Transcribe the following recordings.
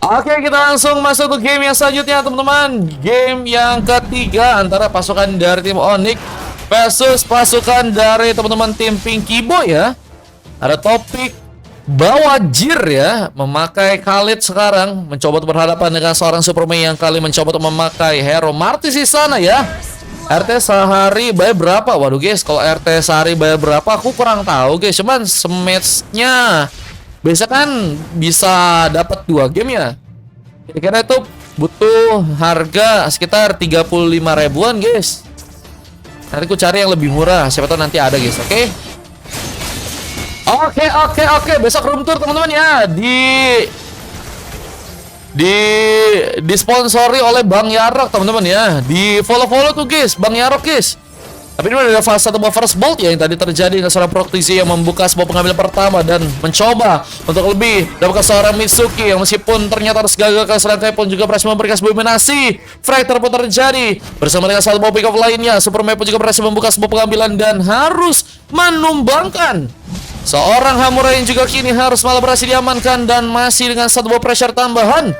Oke, kita langsung masuk ke game yang selanjutnya, teman-teman. Game yang ketiga antara pasukan dari tim Onyx versus pasukan dari teman-teman tim Pinky Boy ya. Ada topik Bawajir ya, memakai Khalid sekarang mencoba untuk berhadapan dengan seorang Superman yang kali mencoba untuk memakai hero Martis di sana ya. RT sehari bayar berapa? Waduh guys, kalau RT sehari bayar berapa aku kurang tahu guys. Cuman sematchnya biasa kan bisa dapat 2 game ya. Kira-kira itu butuh harga sekitar 35 ribuan guys. Nanti aku cari yang lebih murah, siapa tahu nanti ada guys. Oke. Besok room tour teman-teman ya. Disponsori oleh Bang Yarok teman-teman ya. Di follow tuh guys, Bang Yarok guys. Tapi ini ada fase satu first bolt ya yang tadi terjadi dengan seorang Proktisi yang membuka sebuah pengambilan pertama dan mencoba untuk lebih dapatkan seorang Mitsuki yang meskipun ternyata harus gagal ke serangkai pun juga berhasil memberikan sebuah dominasi. Fracture pun terjadi bersama dengan satu pick up lainnya. Superman pun juga berhasil membuka sebuah pengambilan dan harus menumbangkan seorang Hamura yang juga kini harus malah berhasil diamankan dan masih dengan satu buah pressure tambahan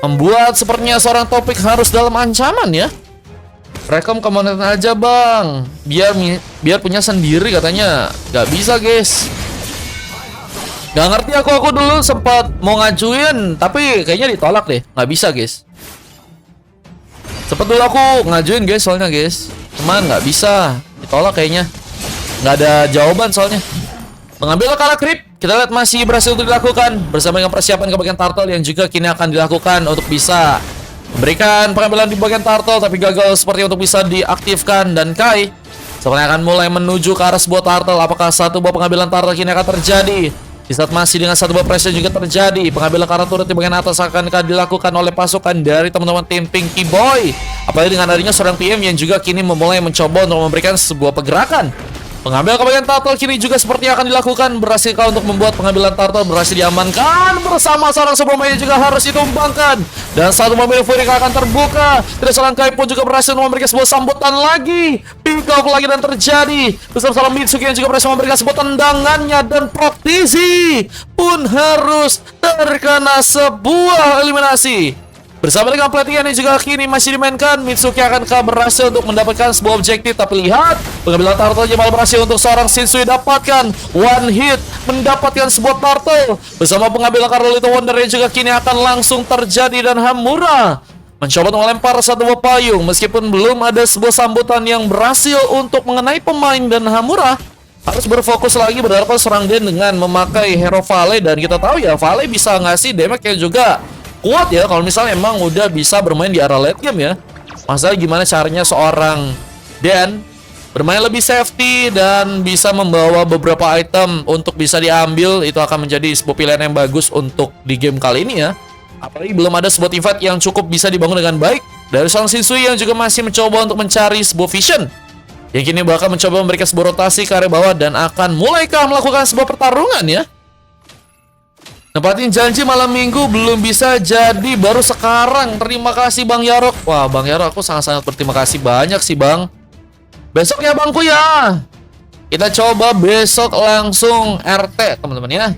membuat sepertinya seorang Topik harus dalam ancaman ya. Rekom komandan aja bang, biar punya sendiri katanya. Gak bisa guys. Gak ngerti aku dulu sempat mau ngajuin, tapi kayaknya ditolak deh. Gak bisa guys. Sempat dulu aku ngajuin guys soalnya guys, cuman gak bisa, ditolak kayaknya. Gak ada jawaban soalnya. Mengambil kala creep, kita lihat masih berhasil untuk dilakukan bersama dengan persiapan ke bagian turtle yang juga kini akan dilakukan untuk bisa memberikan pengambilan di bagian turtle, tapi gagal seperti untuk bisa diaktifkan. Dan Kai sebenarnya akan mulai menuju ke arah sebuah turtle. Apakah satu buah pengambilan turtle kini akan terjadi? Di saat masih dengan satu buah pressure juga terjadi, pengambilan karena turret di bagian atas akan dilakukan oleh pasukan dari teman-teman tim Pinky Boy. Apalagi dengan adanya seorang PM yang juga kini memulai mencoba untuk memberikan sebuah pergerakan. Pengambil ke bagian turtle kini juga seperti akan dilakukan. Berhasil kau untuk membuat pengambilan turtle berhasil diamankan bersama seorang Superman yang juga harus ditumbangkan. Dan satu mobil Fury akan terbuka. Tidak seorang Kai pun juga berhasil memberikan sebuah sambutan lagi. Pick up lagi dan terjadi bersama seorang Mitsuki yang juga berhasil memberikan sebuah tendangannya. Dan Proktisi pun harus terkena sebuah eliminasi. Bersama dengan pelatihan yang juga kini masih dimainkan, Mitsuki akankah berhasil untuk mendapatkan sebuah objektif. Tapi lihat, pengambilan turtle malah berhasil untuk seorang Shinsui dapatkan one hit, mendapatkan sebuah turtle. Bersama pengambilan Carlito Wonder yang juga kini akan langsung terjadi. Dan Hamura mencoba untuk melempar satu buah payung, meskipun belum ada sebuah sambutan yang berhasil untuk mengenai pemain. Dan Hamura harus berfokus lagi berhadapan serang Den dengan memakai hero Vale. Dan kita tahu ya, Vale bisa ngasih damage yang juga kuat ya kalau misalnya emang udah bisa bermain di arah late game ya. Masalah gimana caranya seorang Dan bermain lebih safety dan bisa membawa beberapa item untuk bisa diambil, itu akan menjadi sebuah pilihan yang bagus untuk di game kali ini ya. Apalagi belum ada sebuah event yang cukup bisa dibangun dengan baik dari seorang Shinsui yang juga masih mencoba untuk mencari sebuah vision yang kini bakal mencoba memberikan sebuah rotasi ke area bawah dan akan mulaikah melakukan sebuah pertarungan ya. Nempatin janji malam minggu belum bisa jadi baru sekarang. Terima kasih Bang Yarok. Wah Bang Yarok, aku sangat-sangat berterima kasih banyak sih Bang. Besok ya Bangku ya. Kita coba besok langsung RT teman-teman ya.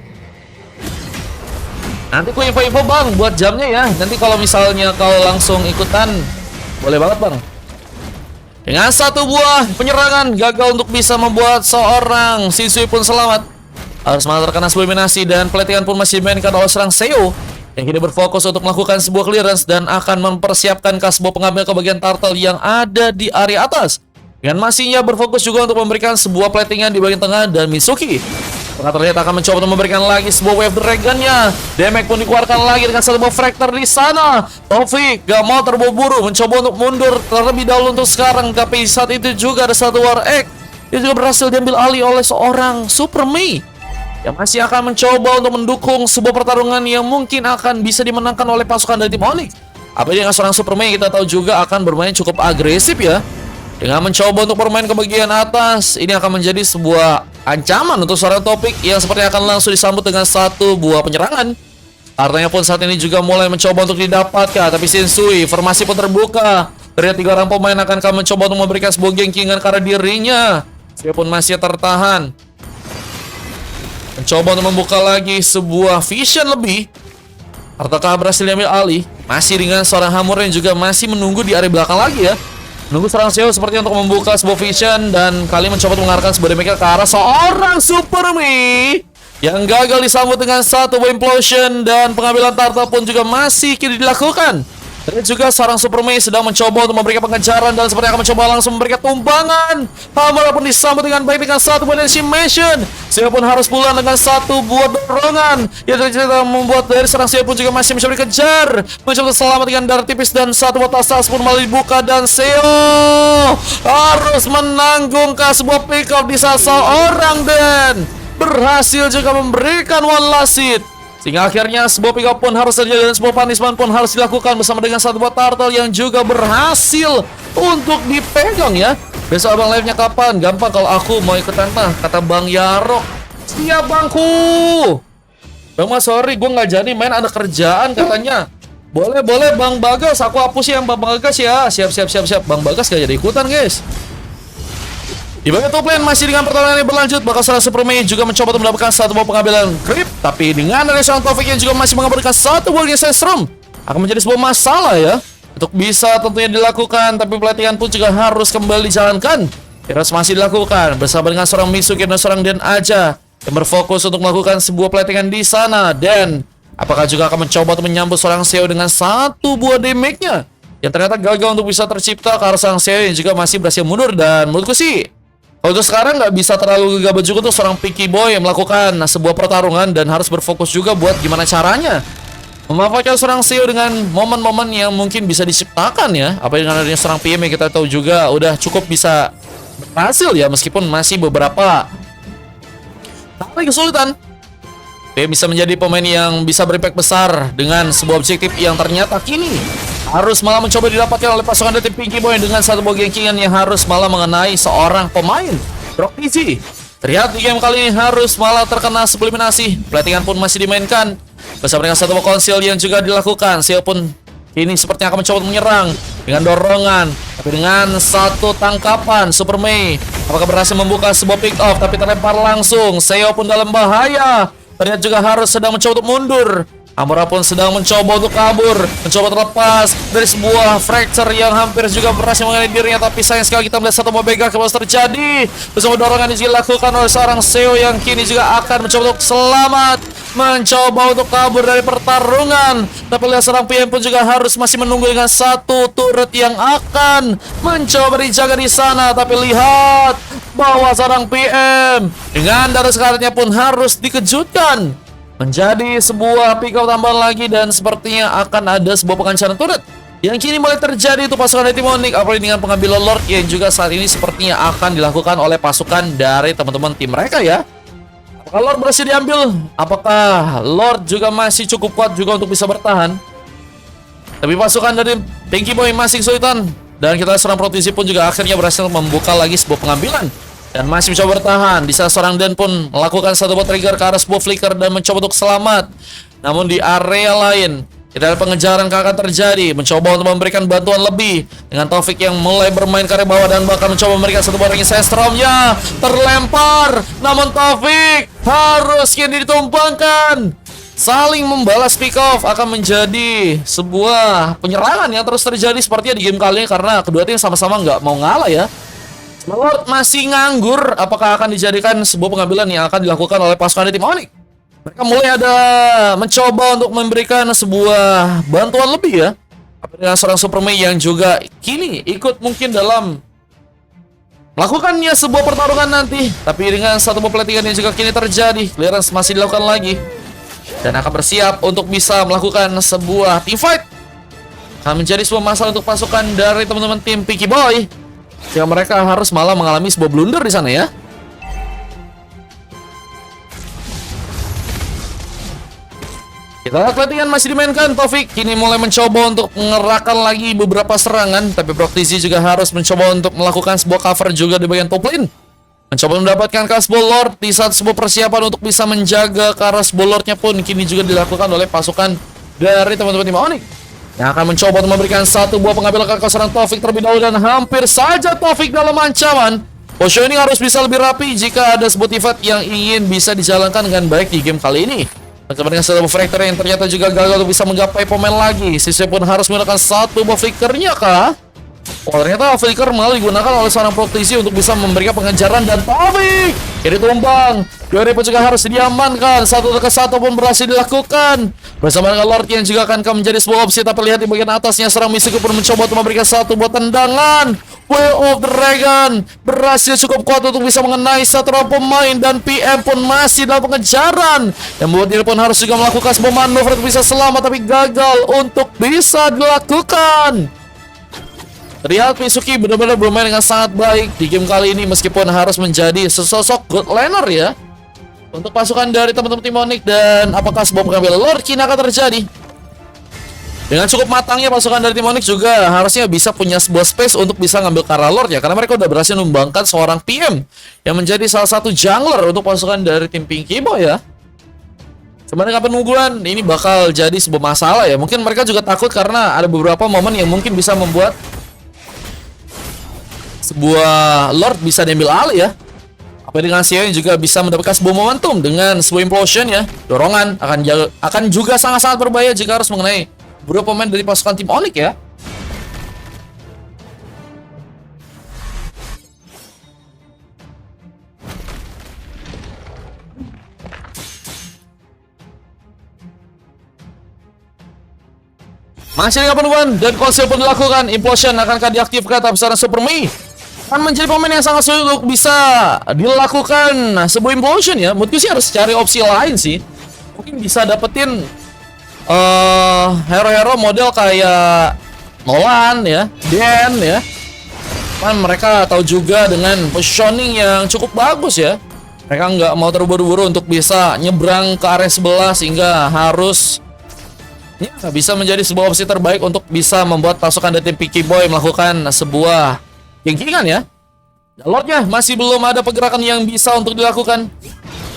Nanti ku info-info Bang buat jamnya ya. Nanti kalau misalnya kau langsung ikutan, boleh banget Bang. Dengan satu buah penyerangan gagal untuk bisa membuat seorang Shinsui pun selamat. Harus malah terkena sebuah eliminasi dan pelatihan pun masih dimainkan oleh serang Seo yang kini berfokus untuk melakukan sebuah clearance dan akan mempersiapkan ke sebuah pengambil ke bagian turtle yang ada di area atas. Dengan masihnya berfokus juga untuk memberikan sebuah platingan di bagian tengah. Dan Mitsuki terlihat akan mencoba untuk memberikan lagi sebuah wave dragonnya. Damage pun dikeluarkan lagi dengan satu buah fracture di sana. Taufik gak mau terburu-buru mencoba untuk mundur terlebih dahulu untuk sekarang. Tapi saat itu juga ada satu war egg yang juga berhasil diambil alih oleh seorang Super Mei yang masih akan mencoba untuk mendukung sebuah pertarungan yang mungkin akan bisa dimenangkan oleh pasukan dari tim Onyx. Apalagi dengan seorang Superman kita tahu juga akan bermain cukup agresif ya. Dengan mencoba untuk bermain ke bagian atas, ini akan menjadi sebuah ancaman untuk seorang Topik yang sepertinya akan langsung disambut dengan satu buah penyerangan. Artinya pun saat ini juga mulai mencoba untuk didapatkan. Tapi Shinsui, formasi pun terbuka. Terlihat 3 orang pemain akan mencoba untuk memberikan sebuah gengkingan ke arah dirinya. Dia pun masih tertahan. Mencoba untuk membuka lagi sebuah vision lebih. Apakah berhasil diambil alih? Masih dengan seorang Hammer yang juga masih menunggu di area belakang lagi ya. Menunggu seorang Seo seperti untuk membuka sebuah vision. Dan kali mencoba mengarahkan sebuah damage ke arah seorang Super Mei yang gagal disambut dengan satu implosion. Dan pengambilan turtle pun juga masih kini dilakukan. Dan juga seorang Super Mei sedang mencoba untuk memberikan pengejaran dan sepertinya akan mencoba langsung memberikan tumpangan. Hammer pun disambut dengan baik dengan satu buah Decimation. Seo pun harus pulang dengan satu buah dorongan yang ternyata membuat dari seorang Seo pun juga masih mencoba dikejar, mencoba selamat dengan darah tipis dan satu buah tas pun malah dibuka dan Seo harus menanggung ke sebuah pick up di saat seorang Dan berhasil juga memberikan one last hit. Sehingga akhirnya sebuah pick up pun harus terjadi dan sebuah punishment pun harus dilakukan bersama dengan satu buah turtle yang juga berhasil untuk dipegang ya. Besok abang live-nya kapan? Gampang kalau aku mau ikutan mah, kata Bang Yarok. Siap bangku. Bang Mas sorry gue nggak jadi main, ada kerjaan katanya. Boleh Bang Bagas, aku hapus ya Bang Bagas ya. Siap. Bang Bagas gak jadi ikutan guys. Di bagian top lane masih dengan pertarungan yang berlanjut, bakal seorang Super Mei juga mencoba untuk mendapatkan satu buah pengambilan creep, tapi dengan dari seorang Taufik yang juga masih mengabarkan satu buah Gesestrom akan menjadi sebuah masalah ya untuk bisa tentunya dilakukan, tapi pelatihan pun juga harus kembali dijalankan. Terus masih dilakukan bersama dengan seorang Mitsuki dan seorang Den aja yang berfokus untuk melakukan sebuah pelatihan di sana. Dan apakah juga akan mencoba untuk menyambut seorang Seo dengan satu buah damage-nya yang ternyata gagal untuk bisa tercipta karena seorang Seo yang juga masih berhasil mundur. Dan menurutku sih untuk sekarang nggak bisa terlalu gegabah juga untuk seorang Picky Boy yang melakukan sebuah pertarungan dan harus berfokus juga buat gimana caranya memanfaatkan seorang Seo dengan momen-momen yang mungkin bisa diciptakan ya. Apa dengan adanya seorang PM yang kita tahu juga udah cukup bisa berhasil ya, meskipun masih beberapa tapi kesulitan. PM bisa menjadi pemain yang bisa berimpact besar dengan sebuah objektif yang ternyata kini harus malah mencoba didapatkan oleh pasukan dari tim Pinky Boy dengan satu buah gengkingan yang harus malah mengenai seorang pemain Rock TG. Terlihat di game kali ini harus malah terkena subliminasi. Pelatihan pun masih dimainkan bersama dengan satu buah konsil yang juga dilakukan. Seo pun ini sepertinya akan mencoba menyerang dengan dorongan, tapi dengan satu tangkapan Super Mei apakah berhasil membuka sebuah pick off, tapi terlempar langsung. Seo pun dalam bahaya. Ternyata juga harus sedang mencoba untuk mundur. Amora pun sedang mencoba untuk kabur, mencoba terlepas dari sebuah fracture yang hampir juga berhasil mengenai dirinya. Tapi sayang sekali kita melihat satu mobil kembali terjadi bersama dorongan yang dilakukan oleh seorang Seo yang kini juga akan mencoba untuk selamat, mencoba untuk kabur dari pertarungan. Tapi lihat seorang PM pun juga harus masih menunggu dengan satu turret yang akan mencoba dijaga di sana. Tapi lihat bahwa seorang PM dengan darah sekaratnya pun harus dikejutkan menjadi sebuah pick up tambahan lagi, dan sepertinya akan ada sebuah pengancaran turret yang kini mulai terjadi untuk pasukan dari tim Onyx, apalagi dengan pengambilan Lord yang juga saat ini sepertinya akan dilakukan oleh pasukan dari teman-teman tim mereka ya. Apakah Lord berhasil diambil? Apakah Lord juga masih cukup kuat juga untuk bisa bertahan? Tapi pasukan dari Pinky Boy masih kesulitan, dan kita seorang Protisi pun juga akhirnya berhasil membuka lagi sebuah pengambilan dan masih mencoba bertahan. Di saat seorang Dan pun melakukan satu buah trigger ke arah sebuah flicker dan mencoba untuk selamat. Namun di area lain kita ada pengejaran yang akan terjadi, mencoba untuk memberikan bantuan lebih dengan Taufik yang mulai bermain ke area bawah dan bahkan mencoba memberikan satu buah ring Sestrom-nya terlempar. Namun Taufik harus kini ditumpangkan. Saling membalas pick off akan menjadi sebuah penyerangan yang terus terjadi sepertinya di game kali ini, karena kedua tim sama-sama nggak mau ngalah ya. Lord masih nganggur. Apakah akan dijadikan sebuah pengambilan yang akan dilakukan oleh pasukan dari tim Onyx? Mereka mulai ada mencoba untuk memberikan sebuah bantuan lebih ya, dengan seorang Super Mei yang juga kini ikut mungkin dalam melakukannya sebuah pertarungan nanti. Tapi dengan satu buah pelatihan yang juga kini terjadi, clearance masih dilakukan lagi dan akan bersiap untuk bisa melakukan sebuah team fight. Akan menjadi sebuah masalah untuk pasukan dari teman-teman tim Pinky Boy, yang mereka harus malah mengalami sebuah blunder di sana ya. Kita lihat pelatihan masih dimainkan. Taufik kini mulai mencoba untuk mengerahkan lagi beberapa serangan, tapi Protisi juga harus mencoba untuk melakukan sebuah cover juga di bagian top lane, mencoba mendapatkan Casball Lord di saat sebuah persiapan untuk bisa menjaga Casball Lordnya pun kini juga dilakukan oleh pasukan dari teman-teman tim Onyx yang akan mencoba untuk memberikan satu buah pengambilan ke seorang Taufik terlebih dahulu, dan hampir saja Taufik dalam ancaman. Positioning harus bisa lebih rapi jika ada sebuah tifat yang ingin bisa dijalankan dengan baik di game kali ini. Bersama dengan satu buff Fractor yang ternyata juga gagal untuk bisa menggapai pemain lagi. Siswa pun harus menggunakan satu buff Flickernya kah? Oh, ternyata Flicker malah digunakan oleh seorang praktisi untuk bisa memberikan pengejaran dan Taufik jadi tumbang. Yuri pun juga harus diamankan. Satu ke satu pun berhasil dilakukan bersama dengan Lord yang juga akan menjadi sebuah opsi. Tapi lihat di bagian atasnya seorang Mistico pun mencoba untuk memberikan satu buat tendangan. Way of the Dragon berhasil cukup kuat untuk bisa mengenai satu orang pemain dan PM pun masih dalam pengejaran yang membuat dia pun harus juga melakukan sebuah manuver untuk bisa selamat tapi gagal untuk bisa dilakukan. Terlihat Mitsuki benar-benar bermain dengan sangat baik di game kali ini meskipun harus menjadi sesosok good laner ya untuk pasukan dari teman-teman tim Onyx. Dan apakah sebuah pengambilan Lord King akan terjadi? Dengan cukup matangnya pasukan dari tim Onyx juga harusnya bisa punya sebuah space untuk bisa ngambil Kara Lord ya, karena mereka udah berhasil membangkan seorang PM yang menjadi salah satu jungler untuk pasukan dari tim Pinky Boy ya. Cuman dengan penungguan ini bakal jadi sebuah masalah ya. Mungkin mereka juga takut karena ada beberapa momen yang mungkin bisa membuat sebuah Lord bisa diambil alih ya. Apa dengan Xiao yang juga bisa mendapatkan sebuah momentum dengan sebuah implosion ya. Dorongan akan juga sangat-sangat berbahaya jika harus mengenai beberapa pemain dari pasukan tim Onyx ya. Masih dengan penungguan dan konsil pun dilakukan. Implosion akankah diaktifkan, tapi seorang Super Mei akan menjadi pemain yang sangat sulit untuk bisa dilakukan sebuah implosion ya. Menurutku sih harus cari opsi lain sih. Mungkin bisa dapetin hero-hero model kayak Nolan ya, Den ya. Kan mereka tahu juga dengan positioning yang cukup bagus ya. Mereka nggak mau terburu-buru untuk bisa nyebrang ke area sebelah sehingga harus ya, bisa menjadi sebuah opsi terbaik untuk bisa membuat pasukan dari tim Pinky Boy melakukan sebuah gengkingan ya. Lordnya masih belum ada pergerakan yang bisa untuk dilakukan.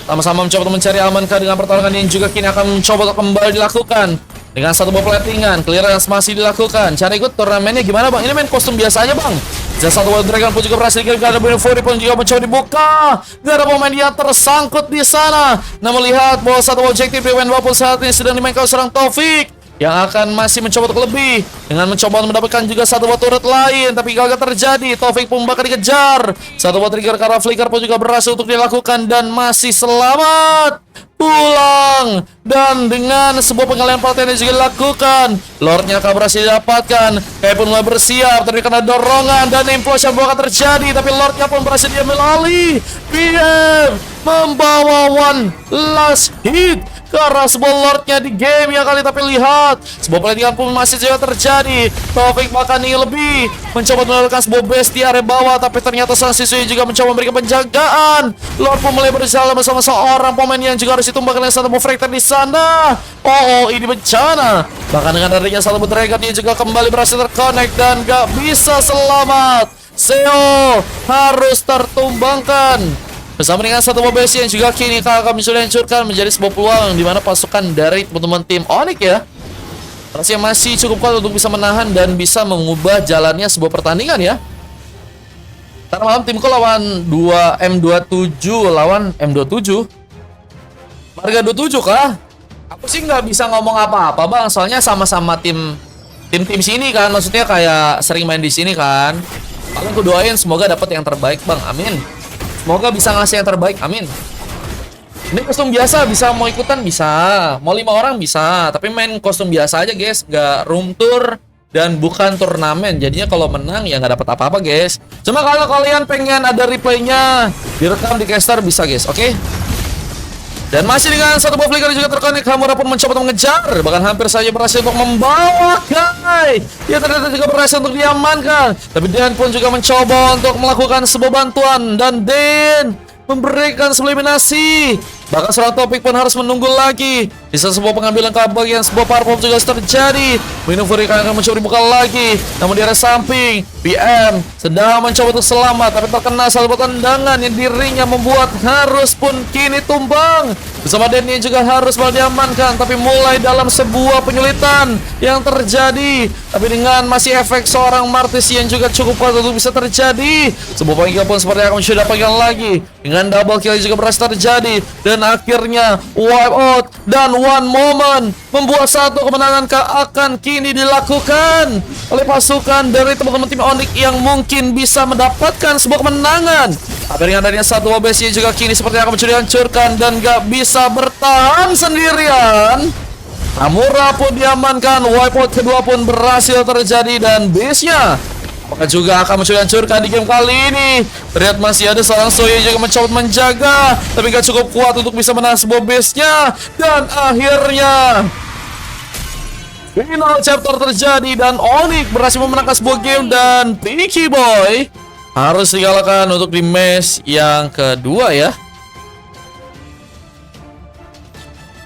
Sama-sama mencoba untuk mencari amankan dengan pertarungan yang juga kini akan mencoba untuk kembali dilakukan dengan satu buah platingan. Clearance masih dilakukan. Cara ikut turnamennya gimana bang? Ini main kostum biasa aja bang. Dan satu buah Dragon pun juga berhasil dikirimkan. Ada Brain Fury pun juga mencoba dibuka. Gak ada pemain yang tersangkut di sana. Namun lihat bahwa satu objektif di Wen Wapun saat ini sedang dimainkan seorang Taufik yang akan masih mencoba untuk lebih dengan mencoba mendapatkan juga satu buah turret lain, tapi gagal terjadi. Taufik pun bakal dikejar. Satu buah trigger Kara Flicker pun juga berhasil untuk dilakukan dan masih selamat pulang. Dan dengan sebuah pengalihan perhatian yang juga dilakukan, Lordnya akan berhasil didapatkan. Kayak pun mulai bersiap, tapi karena dorongan dan implosion bakal terjadi, tapi Lordnya pun berhasil diambil alih. PM membawa one last hit ke arah sebuah Lordnya di game ya kali. Tapi lihat, sebuah pertandingan pun masih juga terjadi. Taufik bahkan ingin lebih mencoba melakukan sebuah base di area bawah, tapi ternyata sang siswi juga mencoba memberikan penjagaan. Lord pun mulai berjalan bersama seorang pemain yang juga harus ditumbangkan dengan satu buff Fractor di sana. Oh, ini bencana. Bahkan dengan adanya satu buff Dragon dia juga kembali berhasil terconnect dan gak bisa selamat. Seo harus tertumbangkan bersama dengan satu buah base yang juga kini kami sudah hancurkan menjadi sebuah peluang di mana pasukan dari teman-teman tim Onyx ya rasanya masih cukup kuat untuk bisa menahan dan bisa mengubah jalannya sebuah pertandingan ya. Karena malam timku lawan 2M27 lawan M27. Marga 27 kah? Aku sih nggak bisa ngomong apa-apa bang, soalnya sama-sama tim sini kan, maksudnya kayak sering main di sini kan. Paling aku doain semoga dapat yang terbaik bang, amin. Semoga bisa ngasih yang terbaik, amin. Ini kostum biasa, bisa mau ikutan bisa, mau 5 orang bisa, tapi main kostum biasa aja guys, nggak room tour dan bukan turnamen. Jadinya kalau menang ya nggak dapat apa-apa guys. Cuma kalau kalian pengen ada replaynya direkam di caster bisa guys, oke? Dan masih dengan satu buff Flicker juga terkonek. Hamura pun mencoba untuk mengejar, bahkan hampir saja berhasil untuk membawa Kai. Dia ternyata juga berhasil untuk diamankan, tapi Dan pun juga mencoba untuk melakukan sebuah bantuan dan Dan memberikan eliminasi. Bahkan seorang Topik pun harus menunggu lagi. Bisa sebuah pengambilan kebagian sebuah power pop juga terjadi. Minum Fury akan mencoba dibuka lagi, namun di area samping PM sedang mencoba untuk selamat, tapi terkena salah satu tendangan yang dirinya membuat harus pun kini tumbang. Bersama Denny juga harus diamankan, tapi mulai dalam sebuah penyulitan yang terjadi. Tapi dengan masih efek seorang Martis yang juga cukup kuat untuk bisa terjadi. Sebuah panggilan pun seperti akan sudah panggilan lagi. Dengan double kill juga berhasil terjadi. Dan akhirnya wipe out dan one moment membuat satu kemenangan akan kini dilakukan oleh pasukan dari teman-teman tim Onyx yang mungkin bisa mendapatkan sebuah kemenangan. Tapi dengan adanya satu OBS juga kini seperti akan mencuri hancurkan dan gak bisa bertahan sendirian. Hamura pun diamankan, wipeout kedua pun berhasil terjadi dan base-nya apakah juga akan mencuri hancurkan di game kali ini? Terlihat masih ada seorang Soye yang juga mencoba menjaga, tapi gak cukup kuat untuk bisa menahan sebuah base-nya. Dan akhirnya final chapter terjadi dan Onyx berhasil memenangkan sebuah game dan Pinky Boy harus dikalahkan untuk di match yang kedua ya.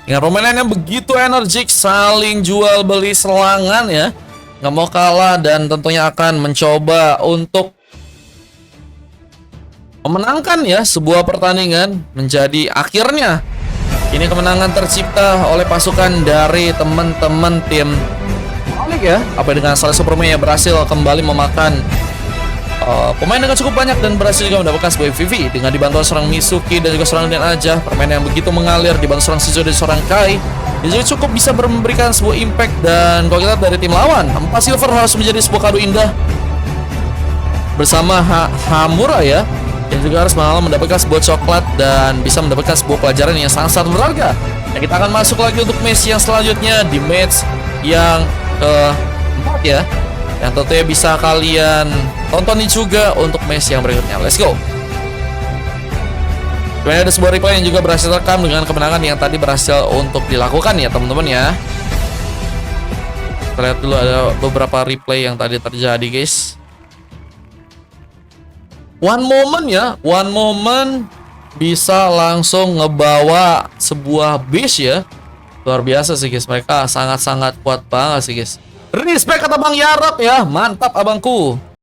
Dengan permainan yang begitu energik, saling jual beli serangan ya. Nggak mau kalah dan tentunya akan mencoba untuk memenangkan ya sebuah pertandingan. Menjadi akhirnya ini kemenangan tercipta oleh pasukan dari teman-teman tim Onyx ya. Apa dengan salah Superman yang berhasil kembali memakan pemain dengan cukup banyak dan berhasil juga mendapatkan sebuah MVP dengan dibantu seorang Mitsuki dan juga seorang Den aja. Permainan yang begitu mengalir dibantu seorang Shizu dan seorang Kai. Dia juga cukup bisa memberikan sebuah impact. Dan kalau kita dari tim lawan, 4 silver harus menjadi sebuah kado indah bersama Hamura ya, yang juga harus malah mendapatkan sebuah coklat dan bisa mendapatkan sebuah pelajaran yang sangat berharga. Dan kita akan masuk lagi untuk match yang selanjutnya, di match yang keempat ya, yang tentunya bisa kalian tontonin juga untuk match yang berikutnya. Let's go. Kemudian ada sebuah replay yang juga berhasil rekam dengan kemenangan yang tadi berhasil untuk dilakukan ya teman-teman ya. Kita lihat dulu ada beberapa replay yang tadi terjadi guys. One moment ya, one moment bisa langsung ngebawa sebuah base ya. Luar biasa sih guys, mereka sangat-sangat kuat banget sih guys. Respect kata Bang Yarok ya, mantap abangku.